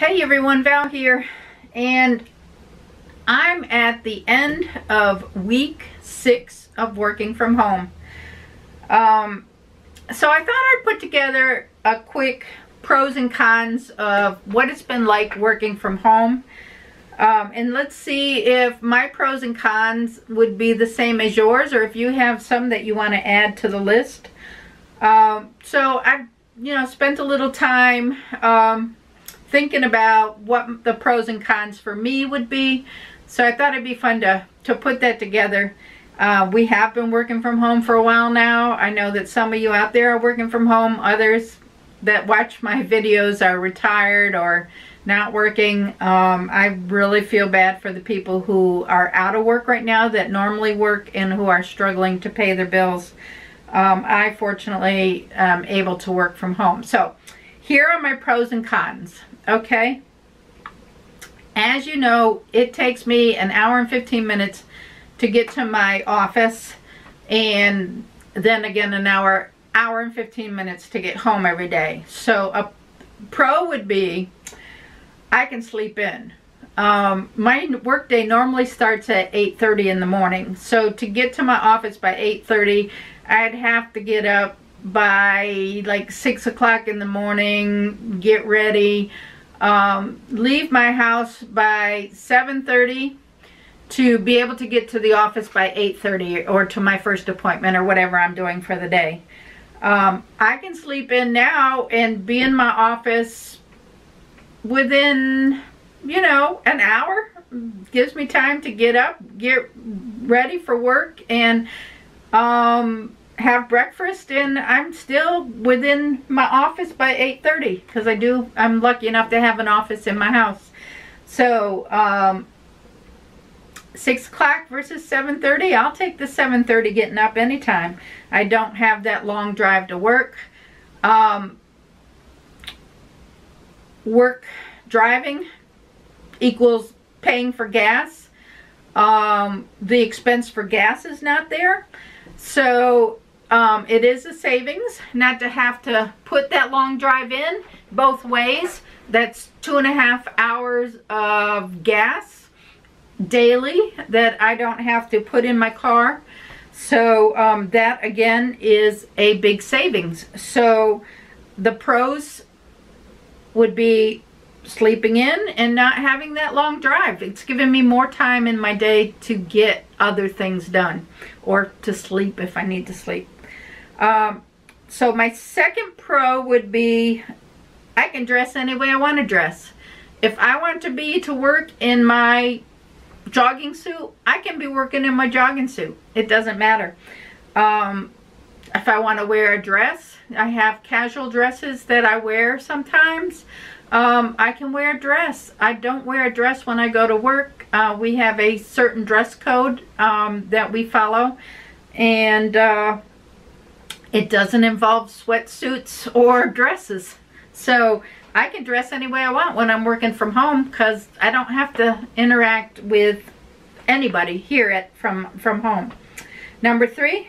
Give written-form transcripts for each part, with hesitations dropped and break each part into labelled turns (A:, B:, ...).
A: Hey everyone, Val here, and I'm at the end of week 6 of working from home. So I thought I'd put together a quick pros and cons of what it's been like working from home. And let's see if my pros and cons would be the same as yours, or if you have some that you want to add to the list. So I've, spent a little time thinking about what the pros and cons for me would be. So I thought it'd be fun to put that together. We have been working from home for a while now. I know that some of you out there are working from home. Others that watch my videos are retired or not working. I really feel bad for the people who are out of work right now that normally work and who are struggling to pay their bills. I fortunately am able to work from home. So here are my pros and cons. Okay, as you know, it takes me an hour and 15 minutes to get to my office, and then again an hour and 15 minutes to get home every day. So a pro would be I can sleep in. My work day normally starts at 8:30 in the morning, so to get to my office by 8:30 I'd have to get up by like 6 o'clock in the morning, get ready, leave my house by 7:30 to be able to get to the office by 8:30 or to my first appointment or whatever I'm doing for the day. I can sleep in now and be in my office within, an hour. Gives me time to get up, get ready for work, and have breakfast, and I'm still within my office by 8:30 because I'm lucky enough to have an office in my house. So 6 o'clock versus 7:30, I'll take the 7:30 getting up anytime. I don't have that long drive to work. Driving equals paying for gas. The expense for gas is not there. So it is a savings not to have to put that long drive in both ways. That's 2.5 hours of gas daily that I don't have to put in my car. So that again is a big savings. So the pros would be sleeping in and not having that long drive. It's giving me more time in my day to get other things done, or to sleep if I need to sleep. So my second pro would be I can dress any way I want to dress. If I want to work in my jogging suit, I can be working in my jogging suit. It doesn't matter. If I want to wear a dress, I have casual dresses that I wear sometimes. I can wear a dress. I don't wear a dress when I go to work. We have a certain dress code that we follow, and it doesn't involve sweatsuits or dresses. So I can dress any way I want when I'm working from home because I don't have to interact with anybody here from home. Number 3,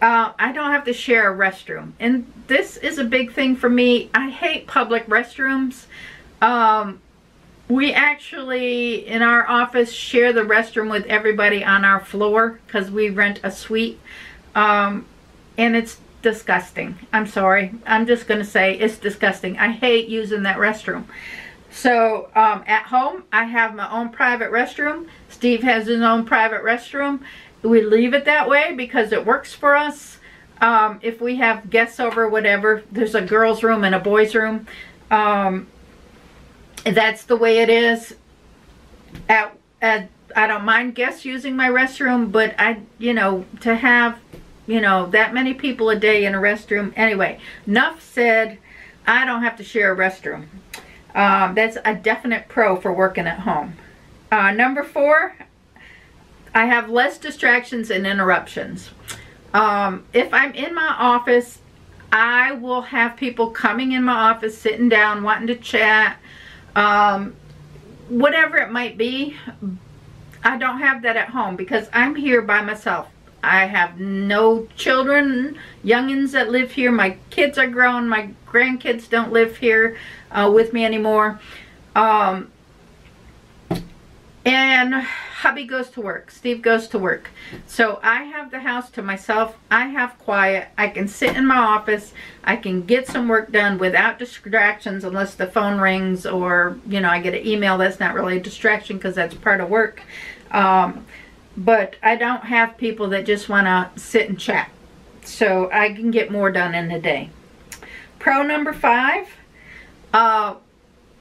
A: I don't have to share a restroom, and this is a big thing for me. I hate public restrooms. We actually in our office share the restroom with everybody on our floor because we rent a suite, and it's disgusting. I'm sorry, I'm just gonna say it's disgusting. I hate using that restroom. So at home I have my own private restroom. Steve has his own private restroom. We leave it that way because it works for us. If we have guests over, whatever, there's a girls' room and a boys' room. That's the way it is. I don't mind guests using my restroom, but to have, that many people a day in a restroom. Anyway, enough said. I don't have to share a restroom. That's a definite pro for working at home. Number 4, I have less distractions and interruptions. If I'm in my office, I will have people coming in my office, sitting down, wanting to chat, whatever it might be. I don't have that at home because I'm here by myself. I have no children, youngins that live here. My kids are grown. My grandkids don't live here with me anymore. And hubby goes to work. Steve goes to work. So I have the house to myself. I have quiet. I can sit in my office. I can get some work done without distractions, unless the phone rings or, you know, I get an email. That's not really a distraction because that's part of work. But I don't have people that just want to sit and chat. So I can get more done in a day. Pro number 5.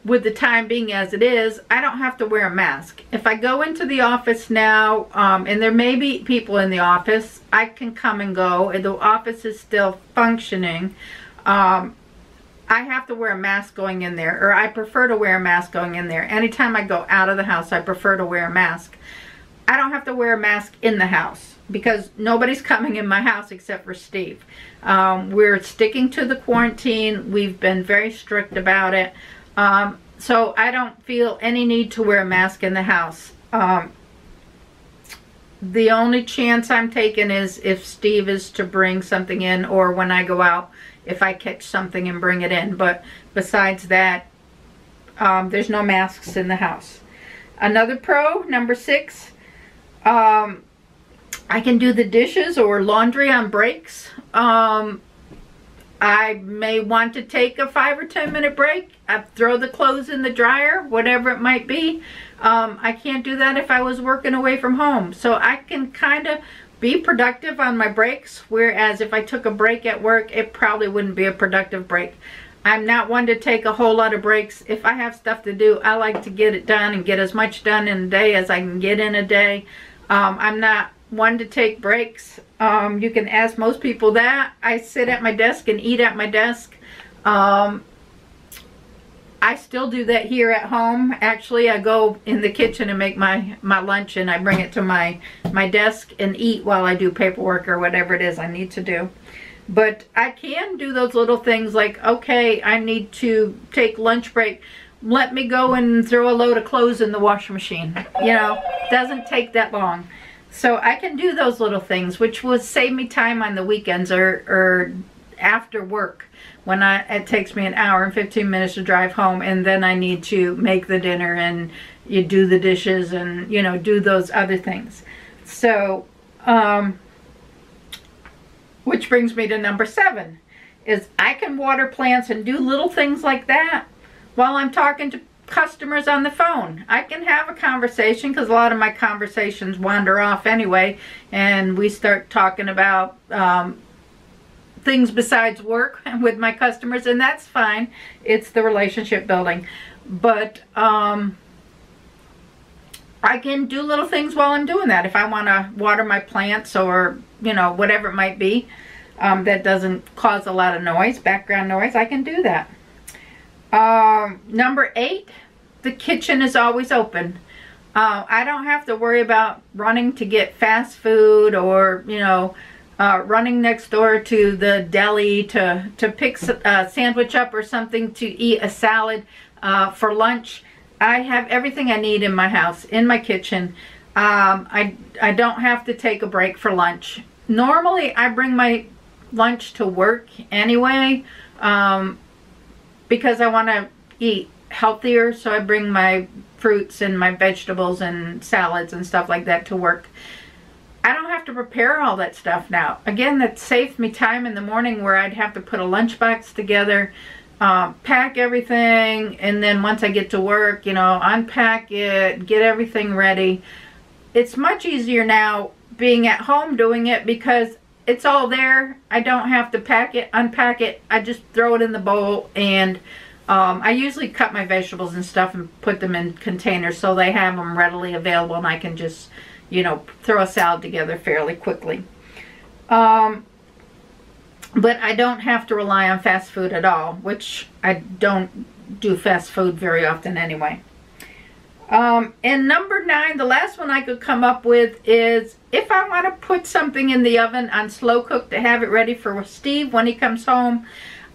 A: With the time being as it is, I don't have to wear a mask. If I go into the office now, and there may be people in the office, I can come and go, and the office is still functioning. I have to wear a mask going in there, or I prefer to wear a mask going in there. Anytime I go out of the house, I prefer to wear a mask. I don't have to wear a mask in the house because nobody's coming in my house except for Steve. We're sticking to the quarantine. We've been very strict about it. So I don't feel any need to wear a mask in the house. The only chance I'm taking is if Steve is to bring something in, or when I go out, if I catch something and bring it in. But besides that, there's no masks in the house. Another pro, number 6, I can do the dishes or laundry on breaks. I may want to take a 5 or 10 minute break. I throw the clothes in the dryer, whatever it might be. I can't do that if I was working away from home. So I can kind of be productive on my breaks, whereas if I took a break at work, it probably wouldn't be a productive break. I'm not one to take a whole lot of breaks. If I have stuff to do, I like to get it done and get as much done in a day as I can get in a day. I'm not one to take breaks. You can ask most people that. I sit at my desk and eat at my desk. I still do that here at home. Actually, I go in the kitchen and make my lunch, and I bring it to my desk and eat while I do paperwork or whatever it is I need to do. But I can do those little things like, okay, I need to take lunch break. Let me go and throw a load of clothes in the washing machine. You know, doesn't take that long. So I can do those little things, which will save me time on the weekends or after work, when it takes me an hour and 15 minutes to drive home, and then I need to make the dinner and you do the dishes and, you know, do those other things. So, which brings me to number 7, is I can water plants and do little things like that while I'm talking to customers on the phone. I can have a conversation, because a lot of my conversations wander off anyway, and we start talking about things besides work with my customers, and that's fine. It's the relationship building. But I can do little things while I'm doing that. If I want to water my plants, or, you know, whatever it might be, that doesn't cause a lot of noise, background noise, I can do that. Number 8, the kitchen is always open. I don't have to worry about running to get fast food, or, you know, running next door to the deli to pick a sandwich up or something to eat a salad for lunch. I have everything I need in my house, in my kitchen. I don't have to take a break for lunch. Normally, I bring my lunch to work anyway, because I want to eat healthier, so I bring my fruits and my vegetables and salads and stuff like that to work. I don't have to prepare all that stuff now. Again, that saves me time in the morning, where I'd have to put a lunchbox together, pack everything, and then once I get to work, you know, unpack it, get everything ready. It's much easier now being at home doing it, because it's all there. I don't have to pack it, unpack it. I just throw it in the bowl, and I usually cut my vegetables and stuff and put them in containers so they have them readily available, and I can just, you know, throw a salad together fairly quickly. But I don't have to rely on fast food at all, which I don't do fast food very often anyway. And number 9, the last one I could come up with is, if I want to put something in the oven on slow cook to have it ready for Steve when he comes home,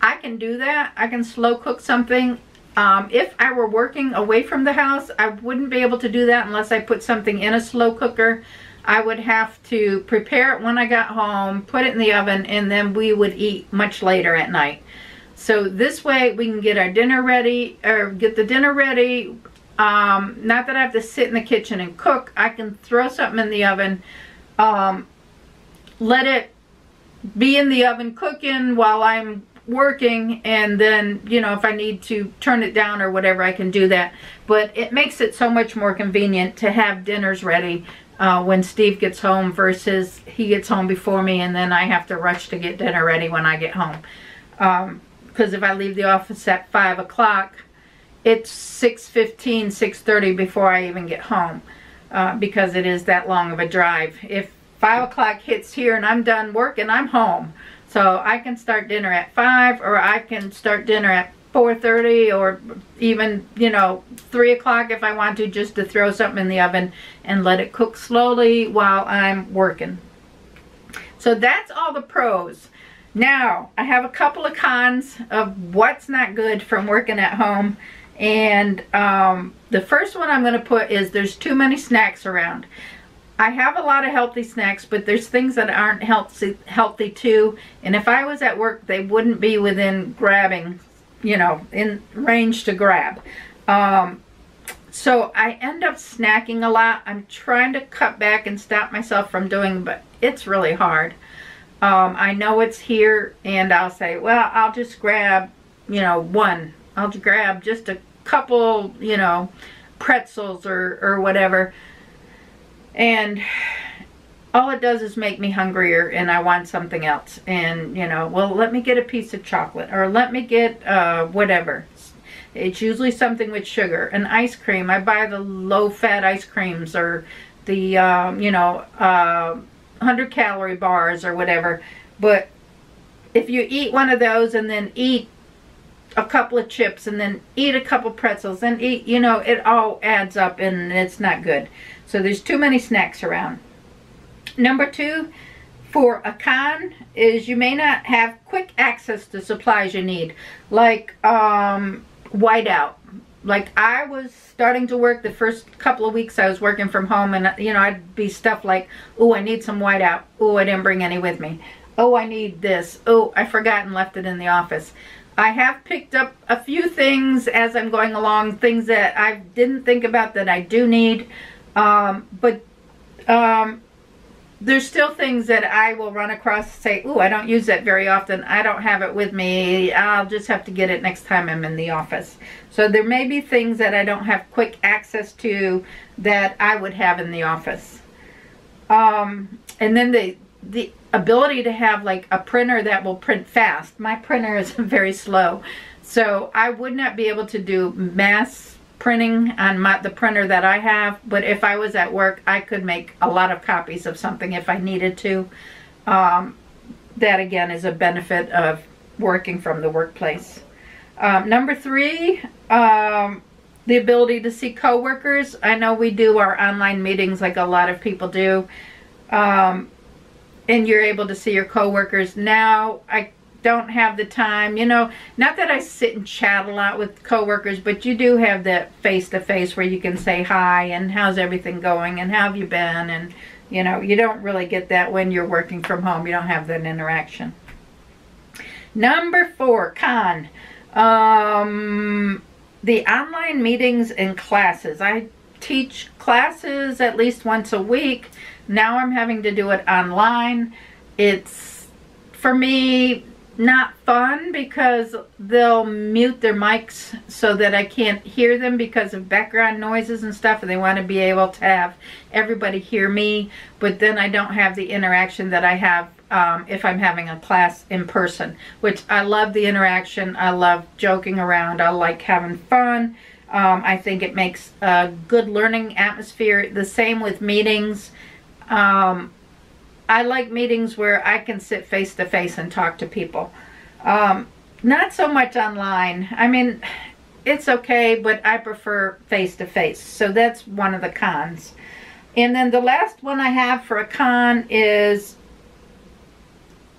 A: I can do that. I can slow cook something. If I were working away from the house, I wouldn't be able to do that unless I put something in a slow cooker. I would have to prepare it when I got home, put it in the oven, and then we would eat much later at night. So this way we can get our dinner ready, or get the dinner ready. Not that I have to sit in the kitchen and cook. I can throw something in the oven, let it be in the oven cooking while I'm working, and then, you know, if I need to turn it down or whatever, I can do that. But it makes it so much more convenient to have dinners ready when Steve gets home versus he gets home before me and then I have to rush to get dinner ready when I get home. Because if I leave the office at 5 o'clock, it's 6:15, 6:30 before I even get home, because it is that long of a drive. If 5 o'clock hits here and I'm done working, I'm home. So I can start dinner at 5, or I can start dinner at 4:30, or even, you know, 3 o'clock if I want to, just to throw something in the oven and let it cook slowly while I'm working. So that's all the pros. Now, I have a couple of cons of what's not good from working at home. And the first one I'm going to put is there's too many snacks around. I have a lot of healthy snacks, but there's things that aren't healthy too. And if I was at work, they wouldn't be within grabbing, you know, in range to grab. So I end up snacking a lot. I'm trying to cut back and stop myself from doing, but it's really hard. I know it's here, and I'll say, well, I'll just grab, you know, one. I'll grab just a couple, you know, pretzels or whatever. And all it does is make me hungrier, and I want something else. And, you know, well, let me get a piece of chocolate, or let me get whatever. It's usually something with sugar. An ice cream, I buy the low-fat ice creams, or the, you know, 100-calorie bars or whatever. But if you eat one of those and then eat a couple of chips and then eat a couple pretzels and eat, you know, it all adds up and it's not good. So there's too many snacks around. Number 2, for a con, is you may not have quick access to supplies you need, like whiteout. Like, I was starting to work the first couple of weeks I was working from home, and, you know, I'd be stuff like, oh, I need some whiteout. Oh, I didn't bring any with me. Oh, I need this. Oh, I forgot and left it in the office. I have picked up a few things as I'm going along, things that I didn't think about that I do need. But there's still things that I will run across and say, ooh, I don't use that very often. I don't have it with me. I'll just have to get it next time I'm in the office. So there may be things that I don't have quick access to that I would have in the office. And then the ability to have like a printer that will print fast. My printer is very slow. So I would not be able to do mass printing on the printer that I have, but if I was at work, I could make a lot of copies of something if I needed to. That again is a benefit of working from the workplace. Number 3, the ability to see coworkers. I know we do our online meetings like a lot of people do, and you're able to see your coworkers. Now I don't have the time, you know, not that I sit and chat a lot with coworkers, but you do have that face-to-face where you can say hi and how's everything going and how have you been, and, you know, you don't really get that when you're working from home. You don't have that interaction. Number 4, con. The online meetings and classes. I teach classes at least once a week. Now I'm having to do it online. It's, for me, not fun because they'll mute their mics so that I can't hear them because of background noises and stuff, and they want to be able to have everybody hear me, but then I don't have the interaction that I have if I'm having a class in person, which I love the interaction. I love joking around. I like having fun. I think it makes a good learning atmosphere. The same with meetings. I like meetings where I can sit face to face and talk to people. Not so much online. I mean, it's okay, but I prefer face to face. So that's one of the cons. And then the last one I have for a con is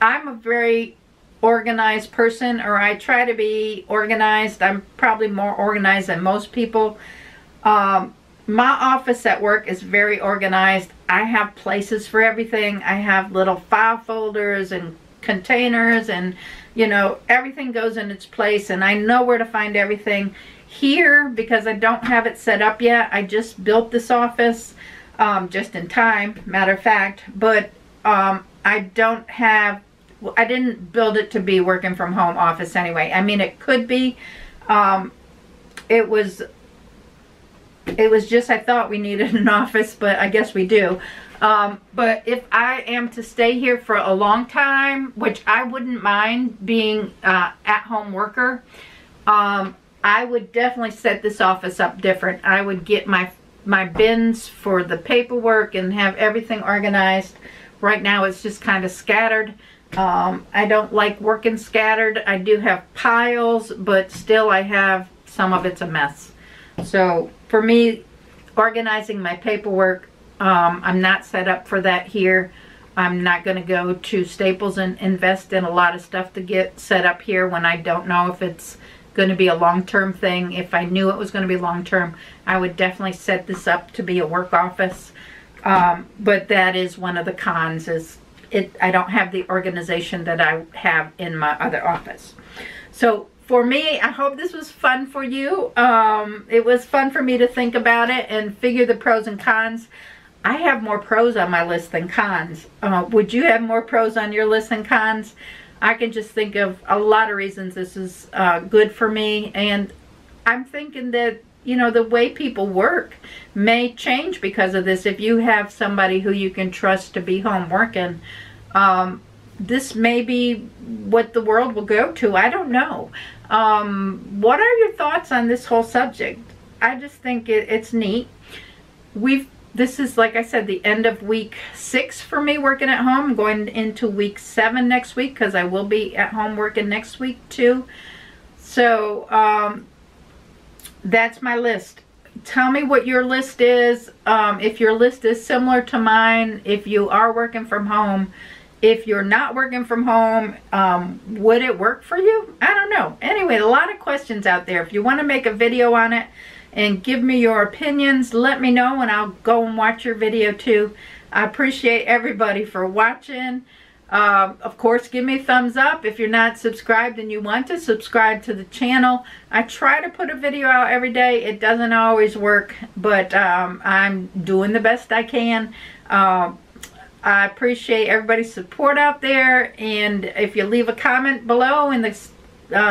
A: I'm a very organized person, or I try to be organized. I'm probably more organized than most people. My office at work is very organized. I have places for everything. I have little file folders and containers, and you know, everything goes in its place, and I know where to find everything. Here, because I don't have it set up yet, I just built this office just in time, matter of fact, but I didn't build it to be working from home office anyway. I mean, it could be. It was just, I thought we needed an office, but I guess we do. But if I am to stay here for a long time, which I wouldn't mind being at-home worker, I would definitely set this office up different. I would get my bins for the paperwork and have everything organized. Right now it's just kind of scattered. I don't like working scattered. I do have piles, but still I have, some of it's a mess. So for me, organizing my paperwork, I'm not set up for that here. I'm not going to go to Staples and invest in a lot of stuff to get set up here when I don't know if it's going to be a long-term thing. If I knew it was going to be long-term, I would definitely set this up to be a work office. But that is one of the cons, is I don't have the organization that I have in my other office. So for me, I hope this was fun for you. It was fun for me to think about it and figure the pros and cons. I have more pros on my list than cons. Would you have more pros on your list than cons? I can just think of a lot of reasons this is good for me. And I'm thinking that, you know, the way people work may change because of this. If you have somebody who you can trust to be home working, this may be what the world will go to. I don't know. What are your thoughts on this whole subject? I just think it's neat. This is, like I said, the end of week 6 for me working at home. I'm going into week 7 next week because I will be at home working next week too. So that's my list. Tell me what your list is. If your list is similar to mine, if you are working from home, if you're not working from home, would it work for you? I don't know. Anyway, a lot of questions out there. If you want to make a video on it and give me your opinions, let me know and I'll go and watch your video too. I appreciate everybody for watching. Of course, give me a thumbs up if you're not subscribed and you want to subscribe to the channel. I try to put a video out every day. It doesn't always work, but I'm doing the best I can. I appreciate everybody's support out there, and if you leave a comment below in the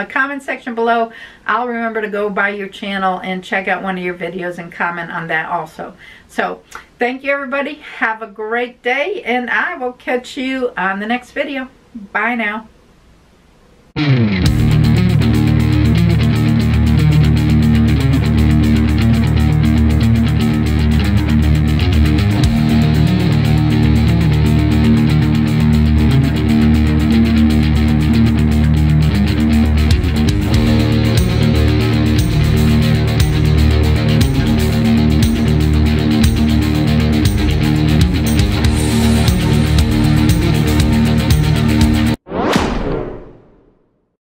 A: comment section below, I'll remember to go by your channel and check out one of your videos and comment on that also. So thank you, everybody. Have a great day, and I will catch you on the next video. Bye now.